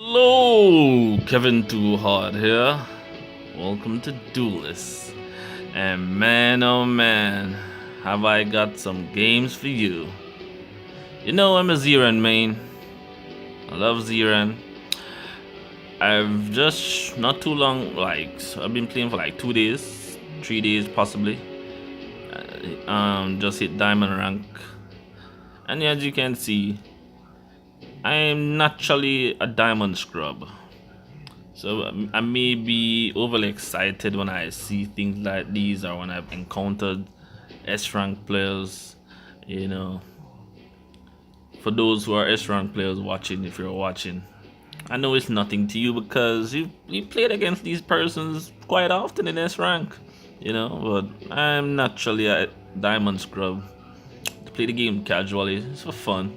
Hello, Kevin2hard here. Welcome to Duelysts. And man, oh man, have I got some games for you. You know I'm a Ziran main. I love Ziran. I've just not too long, I've been playing for like 2 days, 3 days possibly. Just hit diamond rank, and as you can see, I'm naturally a diamond scrub. So I may be overly excited when I see things like these, or when I've encountered S-rank players. You know, for those who are S-rank players watching, if you're watching, I know it's nothing to you because you played against these persons quite often in S-rank. You know, but I'm naturally a diamond scrub. To play the game casually, it's for fun.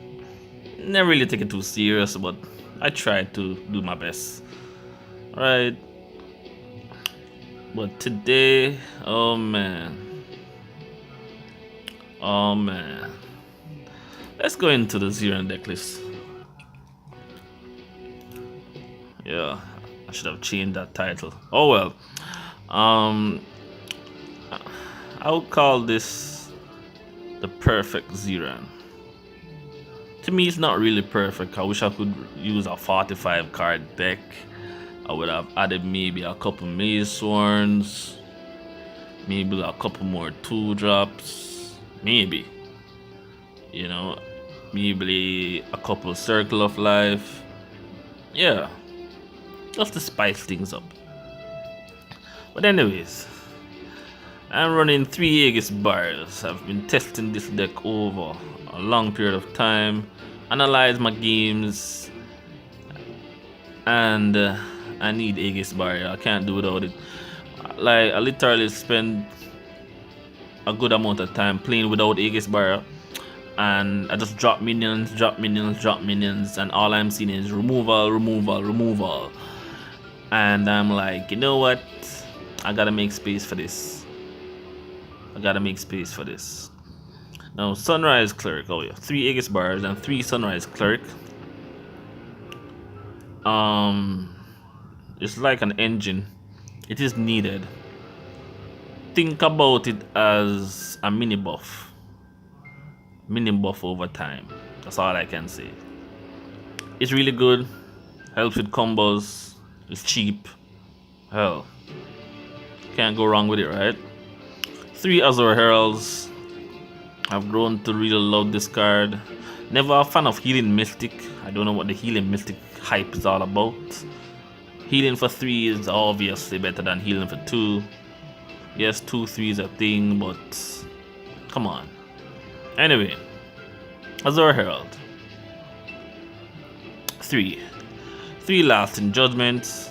Never really take it too serious, but I try to do my best. Right. But today, oh man. Let's go into the Ziran deck list. Yeah, I should have changed that title. Oh well. I would call this the perfect Ziran. To me, it's not really perfect. I wish I could use a 45 card deck. I would have added maybe a couple Maze Sworns, maybe a couple more 2-drops, maybe. You know, maybe a couple Circle of Life. Yeah, just to spice things up. But anyways, I'm running 3 Aegis bars. I've been testing this deck over a long period of time, analyze my games, and I need Aegis bar. I can't do without it. Like, I literally spend a good amount of time playing without Aegis bar, and I just drop minions, and all I'm seeing is removal. And I'm like, you know what? I gotta make space for this. Now, Sunrise Cleric. Oh yeah, 3 Aegis bars and 3 Sunrise Cleric. It's like an engine. It is needed. Think about it as a mini buff over time. That's all I can say. It's really good. Helps with combos. It's cheap. Hell, can't go wrong with it, right? 3 Azure Heralds. I've grown to really love this card. Never a fan of Healing Mystic. I don't know what the Healing Mystic hype is all about. Healing for 3 is obviously better than healing for 2. Yes, 2-3 is a thing, but come on. Anyway, Azure Herald. 3 Lasting Judgments.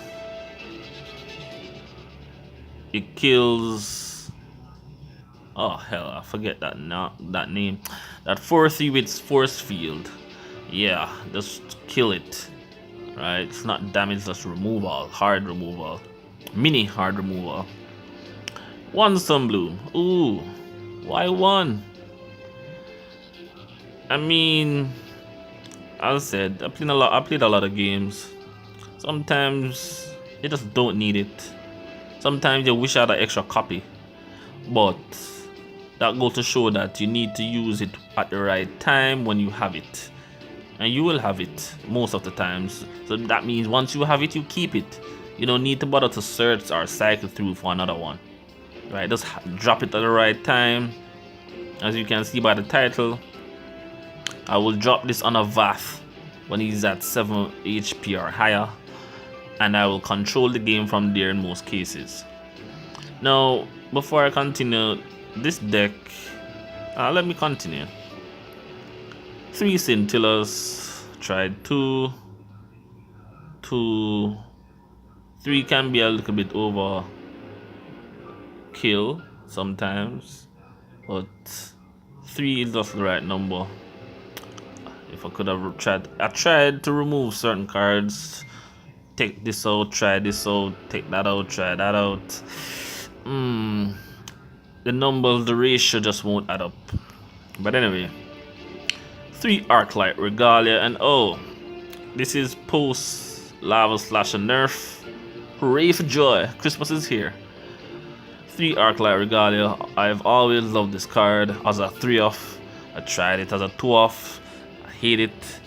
It kills. Oh hell, I forget that name. That 4-3 with Force Field. Yeah, just kill it. Right? It's not damage, just removal. Hard removal. Mini hard removal. 1 Sunbloom. Ooh. Why 1? I mean, as I said, I played a lot of games. Sometimes you just don't need it. Sometimes you wish I had an extra copy. But that goes to show that you need to use it at the right time when you have it. And you will have it most of the times. So that means once you have it, you keep it. You don't need to bother to search or cycle through for another one. Right? Just drop it at the right time. As you can see by the title, I will drop this on a Vath when he's at 7 HP or higher. And I will control the game from there in most cases. Now, before I continue, this deck, let me continue. 3 Scintillas, tried 2. 3 can be a little bit overkill sometimes, but 3 is just the right number. If I could have tried to remove certain cards. Take this out, try this out, take that out, try that out. The numbers, the ratio just won't add up. But anyway, 3 Arclight Regalia, and oh, this is post Lava Slash and Nerf. Hooray for joy, Christmas is here. 3 Arclight Regalia. I've always loved this card as a 3-off. I tried it as a 2-off. I hate it.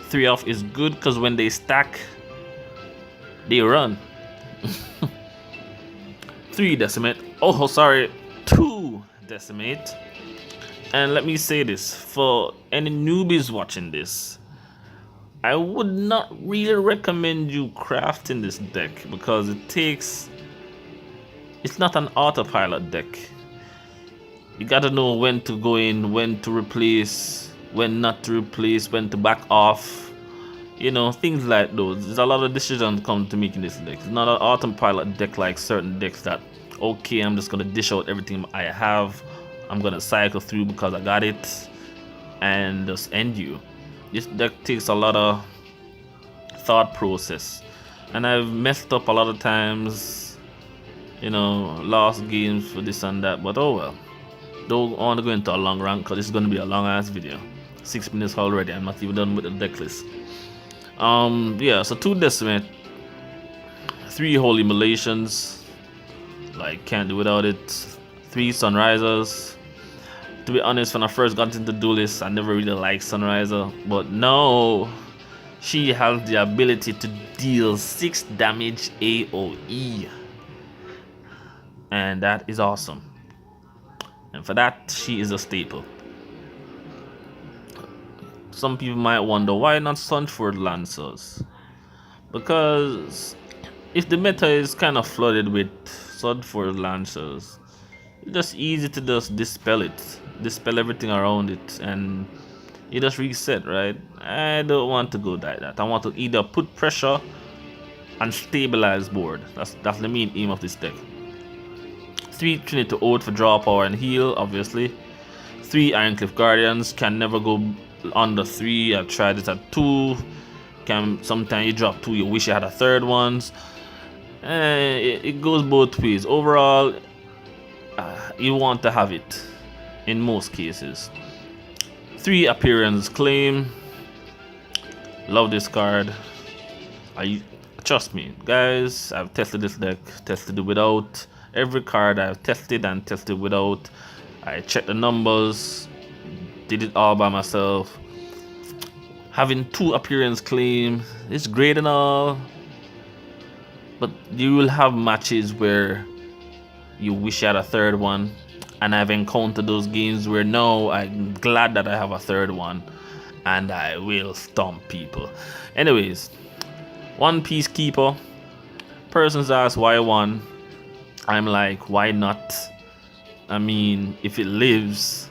3-off is good because when they stack, they run. 3 Decimate. Oh, sorry. 2 Decimate. And let me say this, for any newbies watching this, I would not really recommend you crafting this deck because it's not an autopilot deck. You gotta know when to go in, when to replace, when not to replace, when to back off. You know, things like those. There's a lot of decisions come to make in this deck. It's not an autopilot deck like certain decks that, okay, I'm just gonna dish out everything I have. I'm gonna cycle through because I got it and just end you. This deck takes a lot of thought process, and I've messed up a lot of times, you know, lost games for this and that, but oh well. Don't want to go into a long rant because it's going to be a long ass video. 6 minutes already. I'm not even done with the deck list. Yeah, so 2 Decimate, 3 Holy Malations, like can't do without it. 3 Sunrisers. To be honest, when I first got into Duelyst, I never really liked Sunriser, but now she has the ability to deal 6 damage AoE, and that is awesome. And for that, she is a staple. Some people might wonder why not Sunford Lancers, because if the meta is kind of flooded with Sunford Lancers, it's just easy to just dispel everything around it, and you just reset, right? I don't want to go like that. I want to either put pressure and stabilize board. That's the main aim of this deck. 3 Trinity Oath for draw power and heal, obviously. 3 Ironcliff Guardians, can never go under 3. I've tried it at 2. Sometimes you drop 2, you wish you had a third one. It goes both ways. Overall, you want to have it in most cases. 3 Appearance Claim. Love this card. Trust me, guys, I've tested this deck, tested it without. Every card I've tested and tested without. I checked the numbers, did it all by myself. Having 2 Appearance Claim is great and all, but you will have matches where you wish you had a third one, and I've encountered those games where no, I'm glad that I have a third one, and I will stomp people. Anyways, 1 Peacekeeper. Persons ask why 1. I'm like, why not? I mean, if it lives,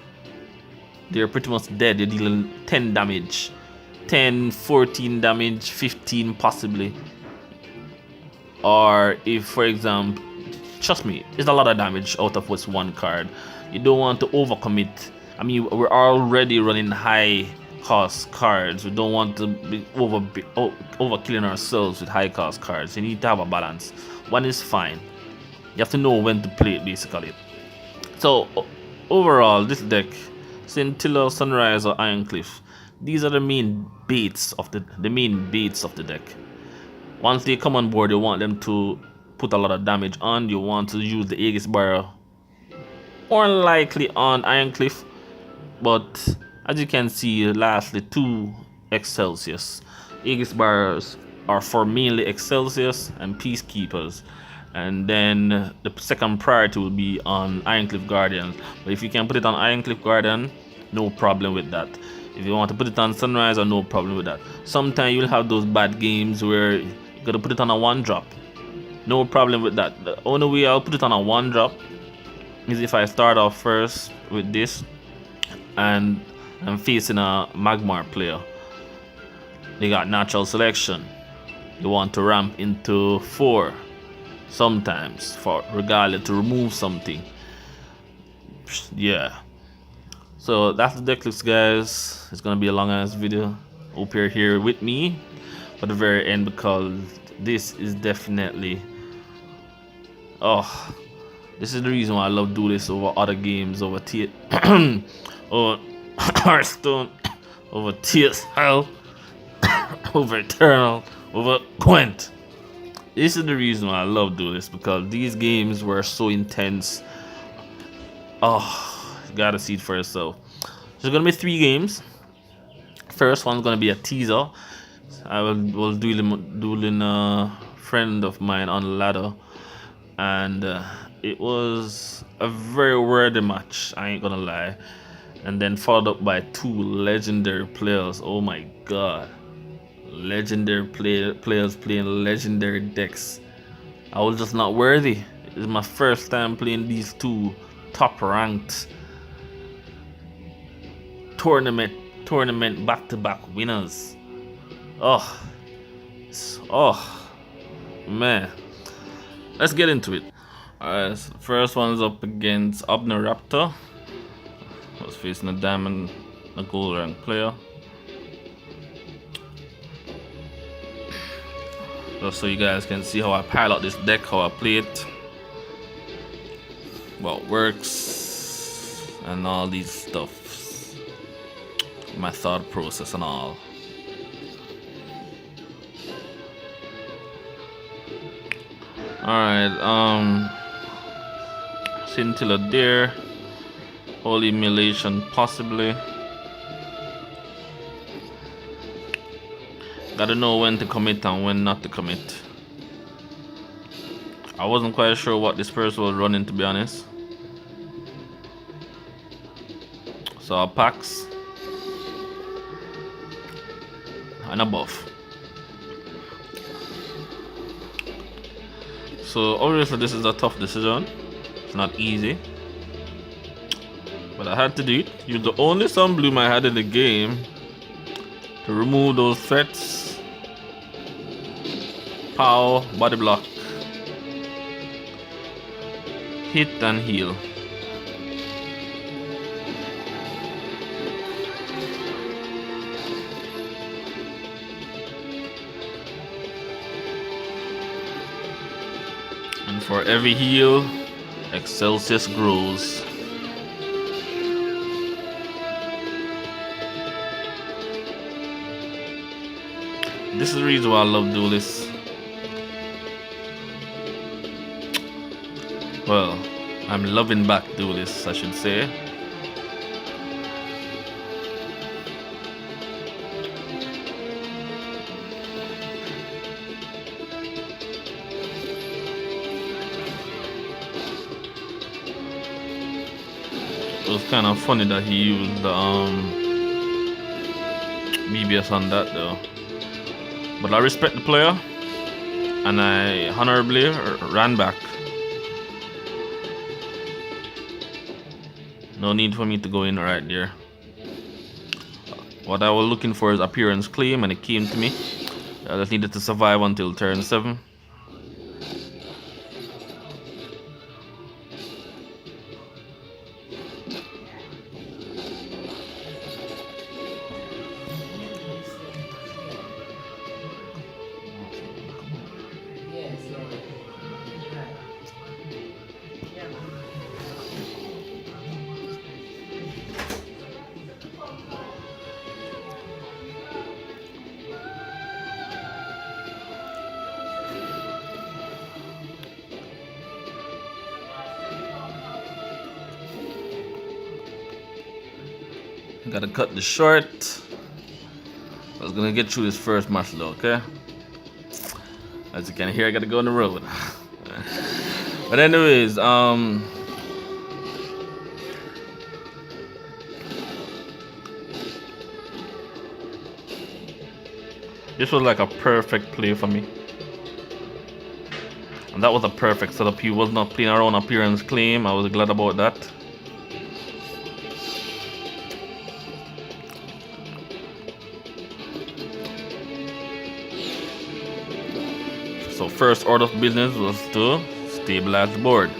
they're pretty much dead. You're dealing 10 damage, 10, 14 damage, 15 possibly. Or if, for example, trust me, it's a lot of damage out of what's 1 card. You don't want to overcommit. I mean, we're already running high cost cards. We don't want to be over killing ourselves with high cost cards. You need to have a balance. 1 is fine. You have to know when to play it, basically. So overall, this deck, Scintilla, Sunrise, or Ironcliff, these are the main baits of the deck. Once they come on board, you want them to put a lot of damage on. You want to use the Aegis Barrier more likely on Ironcliff, but as you can see, lastly, 2 Excelsius. Aegis Barriers are for mainly Excelsius and Peacekeepers, and then the second priority will be on Ironcliff Guardians. But if you can put it on Ironcliff Guardian, no problem with that. If you want to put it on Sunrise, no problem with that. Sometimes you'll have those bad games where you gotta put it on a 1-drop. No problem with that. The only way I'll put it on a 1-drop is if I start off first with this and I'm facing a Magmar player. They got natural selection. You want to ramp into 4 sometimes for Regalia to remove something. Yeah. So that's the deck list, guys. It's gonna be a long ass video. Hope you're here with me for the very end, because this is definitely this is the reason why I love Duelyst over other games, over over Hearthstone, over tesl, over Eternal, over Gwent. This is the reason why I love Duelyst, because these games were so intense. Oh, you gotta see it for yourself. There's gonna be 3 games. First one's gonna be a teaser. I was dueling a friend of mine on ladder, and it was a very worthy match. I ain't gonna lie. And then followed up by 2 legendary players. Oh my god, legendary players playing legendary decks. I was just not worthy. It's my first time playing these 2 top ranked tournament back-to-back winners. Oh man, let's get into it. Alright, so the first one's up against Raptor. I was facing a diamond, a gold rank player. Just so you guys can see how I pilot this deck, how I play it, what works, and all these stuff, my thought process and all. Alright, Scintilla there, Holy Emulation possibly. Gotta know when to commit and when not to commit. I wasn't quite sure what this person was running, to be honest. So a Pax and a buff. So obviously this is a tough decision. It's not easy, but I had to do it. Use the only Sun Bloom I had in the game to remove those threats. Pow, body block, hit and heal. And for every heal, Excelsius grows. This is the reason why I love Duelysts. Well, I'm loving back Duelysts, I should say. It was kind of funny that he used the BBS on that though. But I respect the player, and I honorably ran back. No need for me to go in right there. What I was looking for is appearance claim, and it came to me. I just needed to survive until turn 7. Gotta cut this short. I was gonna get through this first match though, okay? As you can hear, I gotta go on the road. But anyways, this was like a perfect play for me. And that was a perfect setup. He was not playing around appearance claim. I was glad about that. So first order of business was to stabilize the board.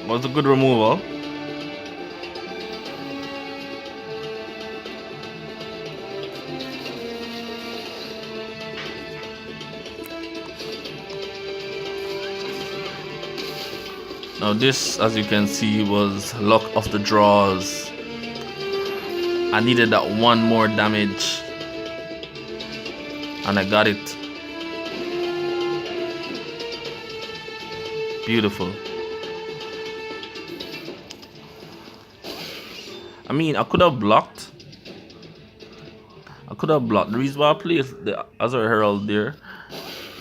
Was a good removal. Now this, as you can see, was luck of the draws. I needed that one more damage, and I got it. Beautiful. I mean, I could have blocked. The reason why I placed the Azure Herald there,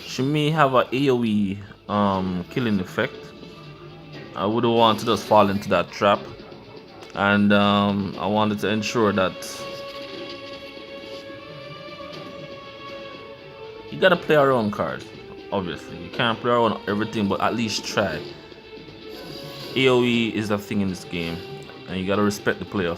she may have a AoE killing effect. I would have wanted to just fall into that trap, and I wanted to ensure that you gotta play around cards. Obviously, you can't play around everything, but at least try. AoE is the thing in this game, and you gotta respect the player.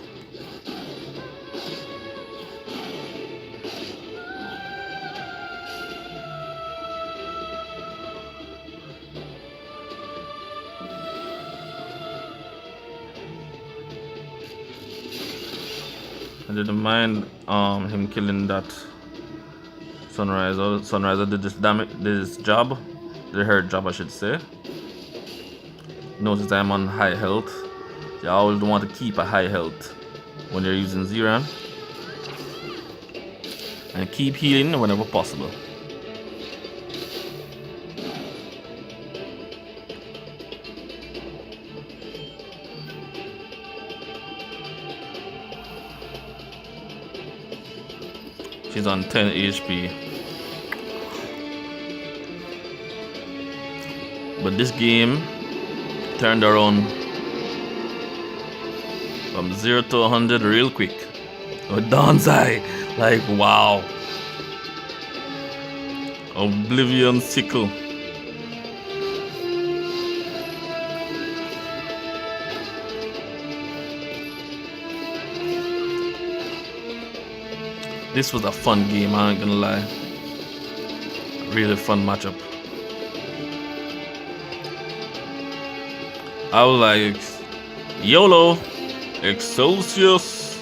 I didn't mind him killing that Sunriser. Sunriser did this job. Did her job, I should say. Notice I'm on high health. You always want to keep a high health when you're using Ziran. And keep healing whenever possible. She's on 10 HP. But this game turned around from 0 to 100 real quick. With Dawn's-Eye, like wow. Oblivion Sickle. This was a fun game, I ain't gonna lie. Really fun matchup. I was like, YOLO, Excelsius.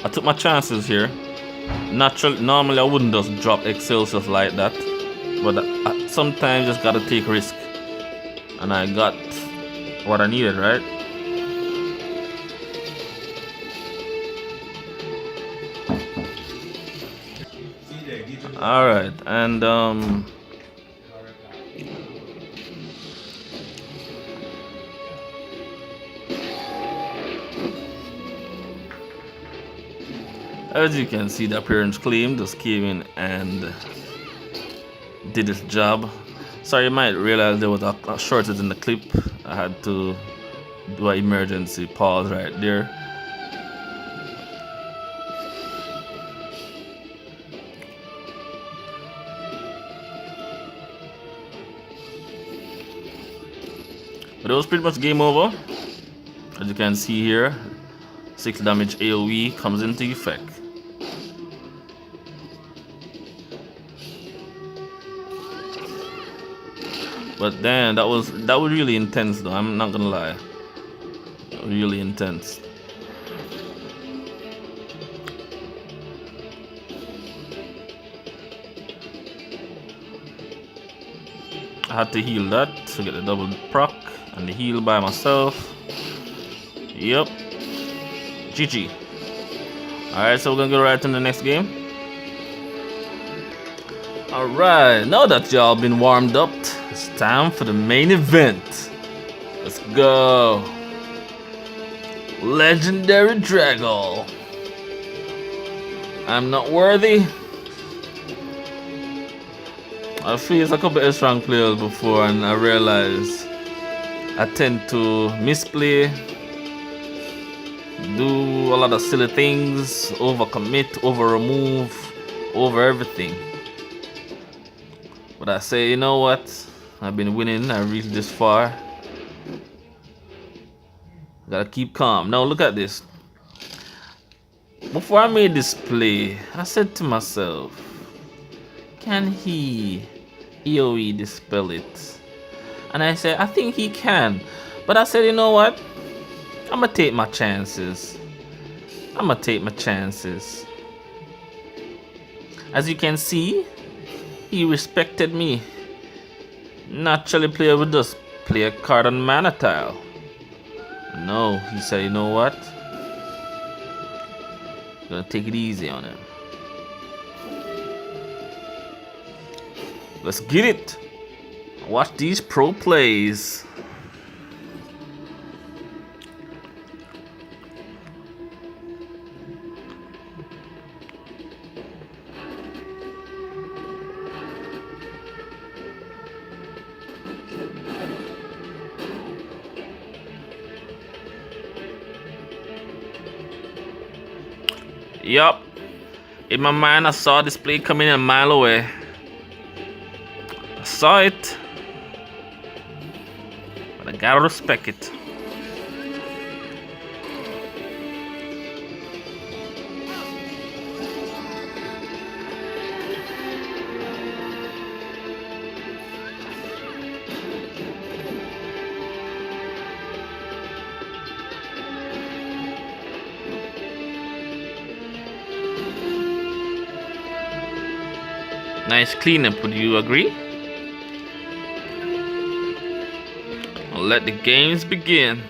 I took my chances here. Normally I wouldn't just drop Excelsius like that, but I sometimes just gotta take risk. And I got what I needed, right? All right, and as you can see, the appearance claim just came in and did its job. Sorry, you might realize there was a shortage in the clip. I had to do an emergency pause right there. But it was pretty much game over. As you can see here, 6 damage AoE comes into effect. But then that was really intense though, I'm not gonna lie. Really intense. I had to heal that to get the double proc and the heal by myself. Yep. GG. Alright, so we're gonna go right to the next game. Alright, now that y'all been warmed up, it's time for the main event. Let's go. Legendary Dragon. I'm not worthy. I faced a couple of strong players before and I realized I tend to misplay, do a lot of silly things, overcommit, over remove, over everything. But I say, you know what? I've been winning, I reached this far. Gotta keep calm. Now look at this. Before I made this play, I said to myself, can he EOE dispel it. And I said, I think he can. But I said, you know what? I'm gonna take my chances. As you can see, he respected me. Naturally, player would just play a card on mana tile. No, he said, you know what? Gonna take it easy on him. Let's get it. Watch these pro plays. Yup. In my mind, I saw this play coming a mile away. I saw it. But I gotta respect it. Nice cleanup, would you agree? I'll let the games begin.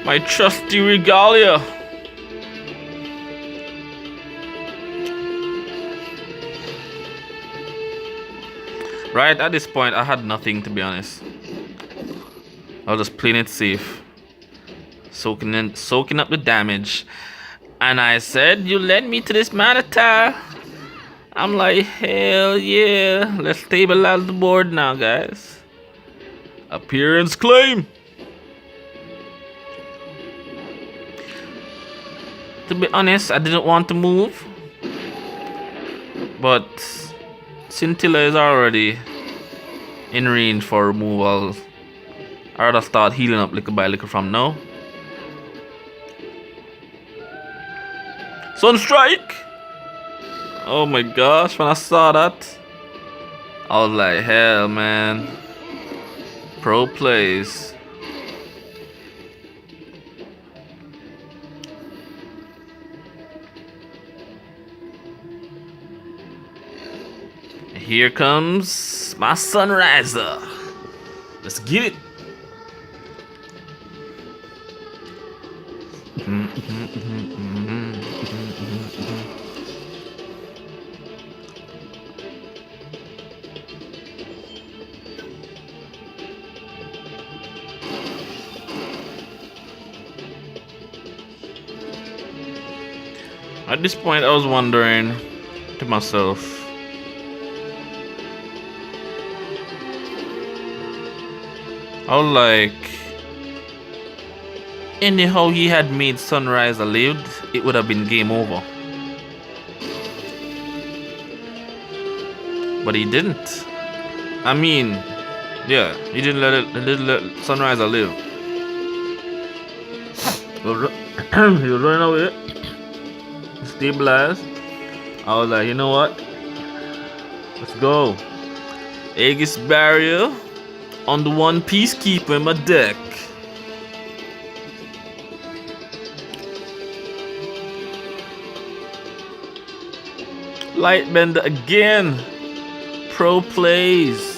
My trusty regalia. Right at this point, I had nothing, to be honest. I was just playing it safe, soaking up the damage. And I said, "You led me to this mana tile." I'm like, hell yeah! Let's stabilize the board now, guys. Appearance claim. To be honest, I didn't want to move, but Scintilla is already in range for removal. I rather start healing up little by little from now. Sunstrike! Oh my gosh, when I saw that, I was like, hell man. Pro plays. Here comes my Sunriser. Let's get it. At this point, I was wondering to myself, I was like, anyhow he had made Sunrise a lived, it would have been game over. But he didn't. I mean, yeah, he didn't let Sunrise live. He was running away. Stabilized. I was like, you know what? Let's go. Aegis Barrier on the one Peacekeeper in my deck. Lightbender again. Pro plays.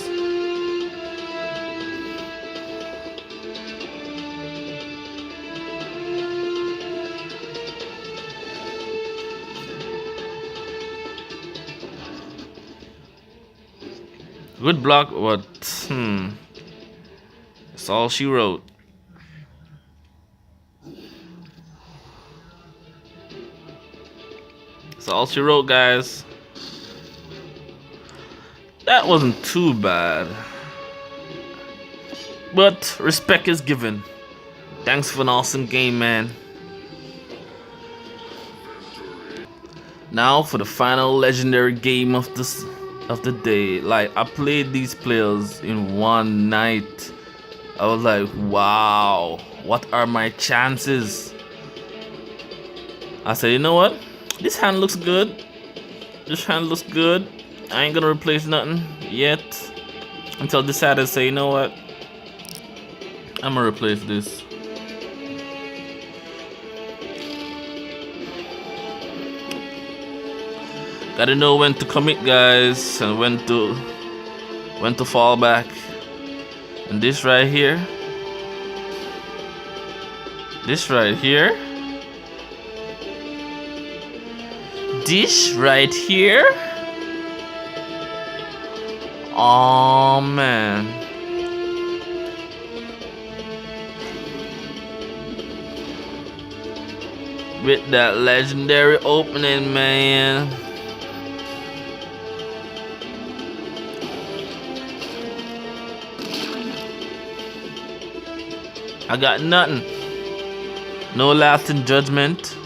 Good block, but that's all she wrote. That's all she wrote, guys. That wasn't too bad. But respect is given. Thanks for an awesome game, man. Now for the final legendary game of the day. Like, I played these players in one night. I was like, wow, what are my chances? I said, you know what? This hand looks good. This hand looks good. I ain't gonna replace nothing yet. Until I decided to say, you know what? I'm gonna replace this. Gotta know when to commit, guys, and when to fall back. And this right here. This right here. This right here. Oh man. With that legendary opening, man. I got nothing. No lasting judgment.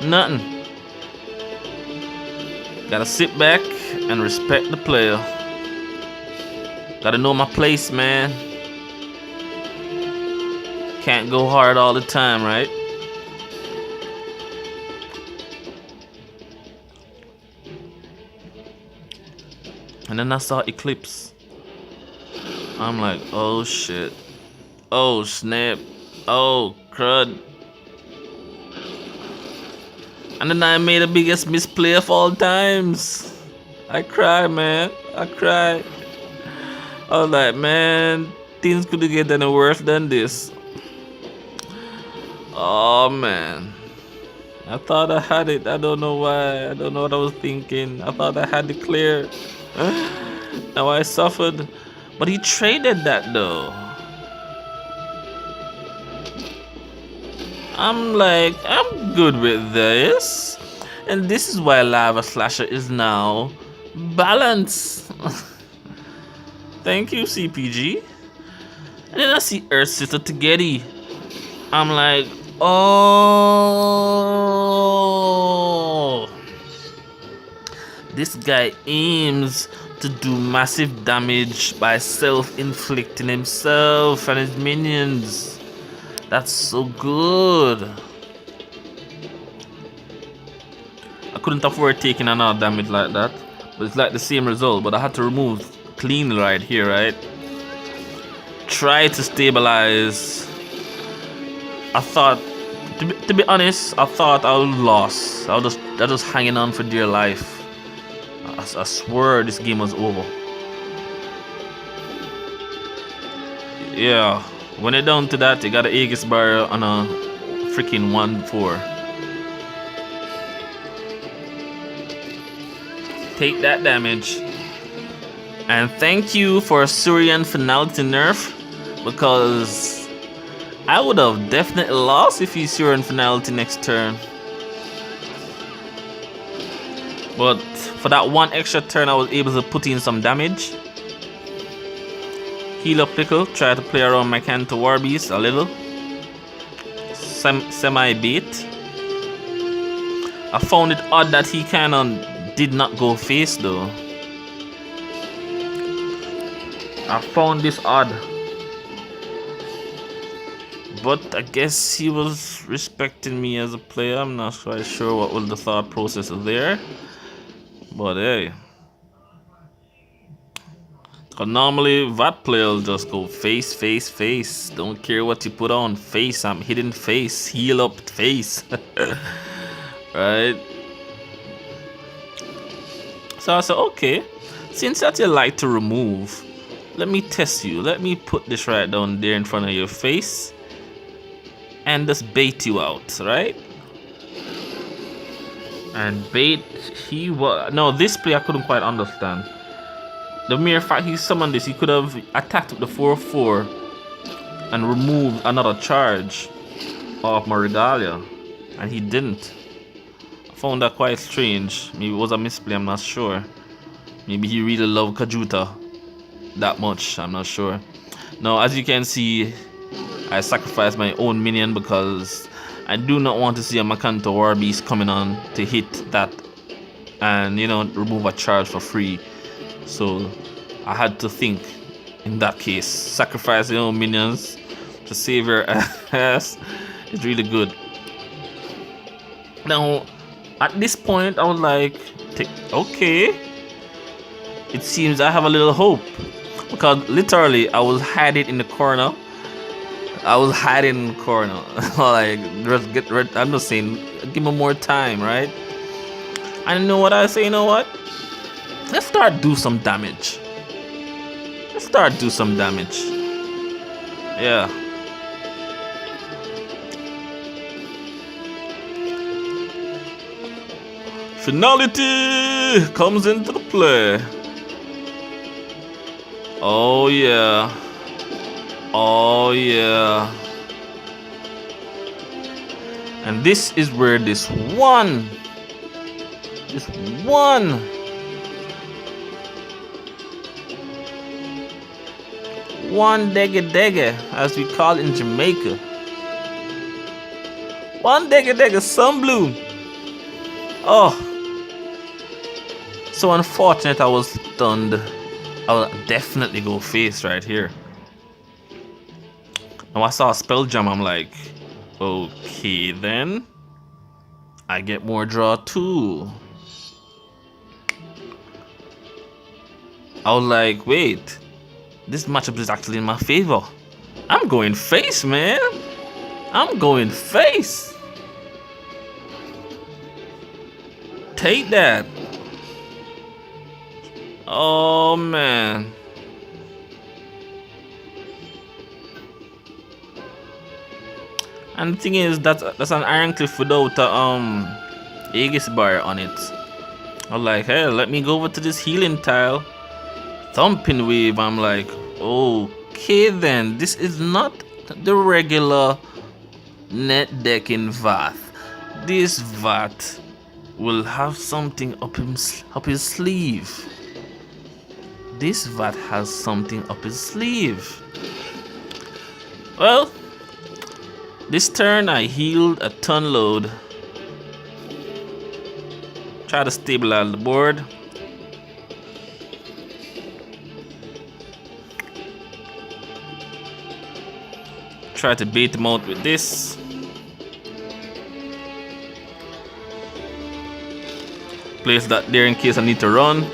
Nothing. Gotta sit back and respect the player. Gotta know my place, man. Can't go hard all the time, right? And then I saw Eclipse. I'm like, oh shit. Oh snap. Oh crud. And then I made the biggest misplay of all times. I cry, man. I cry. I was like, man, things could get any worse than this. Oh man. I thought I had it. I don't know why. I don't know what I was thinking. I thought I had it clear. Now I suffered. But he traded that though. I'm like, I'm good with this. And this is why Lava Slasher is now balanced. Thank you, CPG. And then I see Earth Sister Tegedi. I'm like, oh. This guy aims to do massive damage by self-inflicting himself and his minions. That's so good. I couldn't afford taking another damage like that. But it's like the same result. But I had to remove clean right here, right? Try to stabilize. I thought, to be honest, I thought I was lost. I was just hanging on for dear life. I swear this game was over. Yeah. When you're down to that, you got an Aegis barrier on a freaking 1-4. Take that damage. And thank you for Ziran finality nerf, because I would have definitely lost if he's Ziran finality next turn. But for that one extra turn, I was able to put in some damage. Heal up Pickle, try to play around my Kevin2hard beast a little. Semi-bait. I found it odd that he kinda did not go face though. I found this odd. But I guess he was respecting me as a player. I'm not quite sure what was the thought process there. But hey. Cause normally VAT players just go face, face, face. Don't care what you put on. Face, I'm hitting face. Heal up face. Right? So I said, okay, since that you like to remove, let me test you. Let me put this right down there in front of your face and just bait you out, right? And bait, he was... No, this play I couldn't quite understand. The mere fact he summoned this, he could have attacked with the 4/4 and removed another charge of my Regalia, and he didn't. I found that quite strange. Maybe it was a misplay, I'm not sure. Maybe he really loved Kajuta that much, I'm not sure. Now, as you can see, I sacrificed my own minion because I do not want to see a Kevin2hard beast coming on to hit that and remove a charge for free. So I had to think in that case, sacrifice your own minions to save your ass is really good. Now at this point I was like, okay, it seems I have a little hope, because literally I was hiding in the corner. Like, just get rid. I'm just saying, give me more time, right? And you know what I say? You know what? Let's start do some damage. Yeah. Finality comes into the play. Oh yeah. And this is where this one degga, as we call in Jamaica. One degga sun bloom. Oh, so unfortunate. I was stunned. I'll definitely go face right here. Now I saw a spell jam. I'm like, okay then. I get more draw too. I was like, wait, this matchup is actually in my favor. I'm going face, man. I'm going face. Take that. Oh man. And the thing is, that's an Iron Cliff without a Aegis bar on it. I was like, hey, let me go over to this healing tile. Thumping wave. I'm like, okay then, this is not the regular net decking Vath. This Vath will have something up his sleeve. This Vath has something up his sleeve. Well, this turn I healed a ton load. Try to stabilize the board. Try to bait him out with this. Place that there in case I need to run.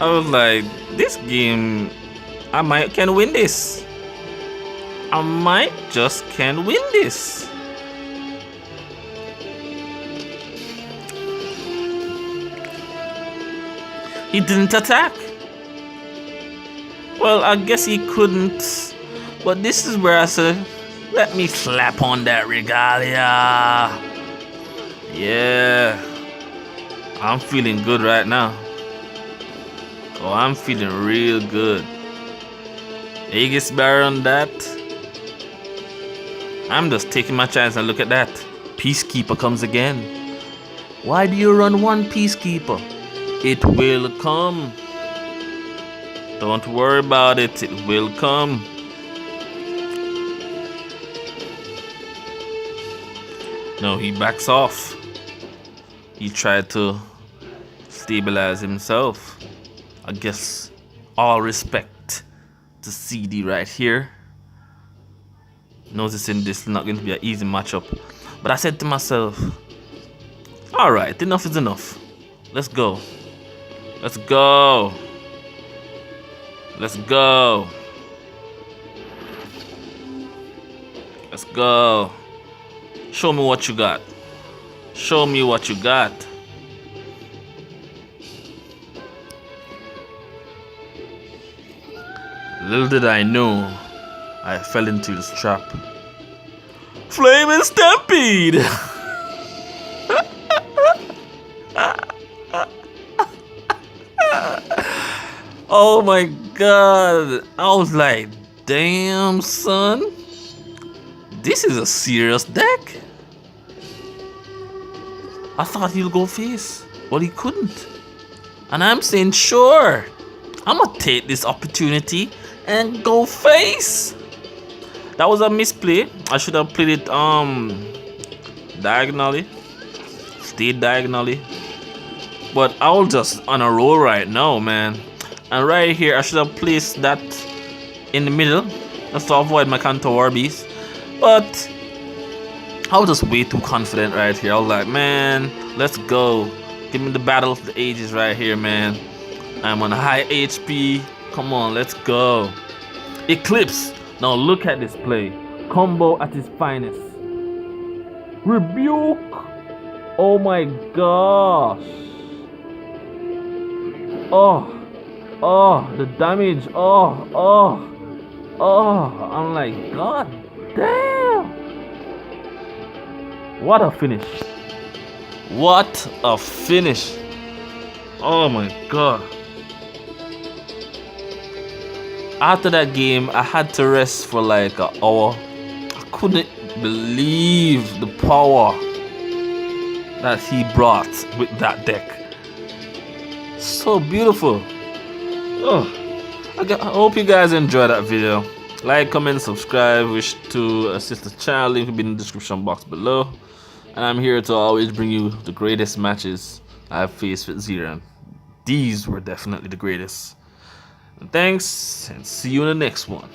I was like, this game, I might can win this. I might just can win this. He didn't attack. Well, I guess he couldn't. But this is where I said, let me slap on that regalia. Yeah. I'm feeling good right now. Oh, I'm feeling real good. Aegis bar on that. I'm just taking my chance, and look at that. Peacekeeper comes again. Why do you run one Peacekeeper? It will come. Don't worry about it. It will come. No, he backs off. He tried to stabilize himself. I guess all respect to CD right here. Noticing this is not going to be an easy matchup. But I said to myself, alright, enough is enough. Let's go. Let's go. Let's go. Let's go. Show me what you got. Show me what you got. Little did I know, I fell into his trap. Flaming Stampede! Oh my god. I was like, damn son. This is a serious deck. I thought he'll go face, but he couldn't. And I'm saying, sure, I'm gonna take this opportunity and go face. That was a misplay. I should have played it diagonally. stayed diagonally. But I was just on a roll right now, man. And right here, I should have placed that in the middle just to avoid my counter war beast. But I was just way too confident right here. I was like, man, let's go. Give me the battle of the ages right here, man. I'm on high HP. Come on, let's go. Eclipse. Now look at this play. Combo at its finest. Rebuke. Oh my gosh. Oh, the damage. Oh. I'm like, god damn. What a finish. What a finish. Oh my god. After that game, I had to rest for like an hour. I couldn't believe the power that he brought with that deck. So beautiful. I hope you guys enjoyed that video. Like, comment, subscribe. Wish to assist the channel. Link will be in the description box below. And I'm here to always bring you the greatest matches I've faced with Ziran. These were definitely the greatest. Thanks, and see you in the next one.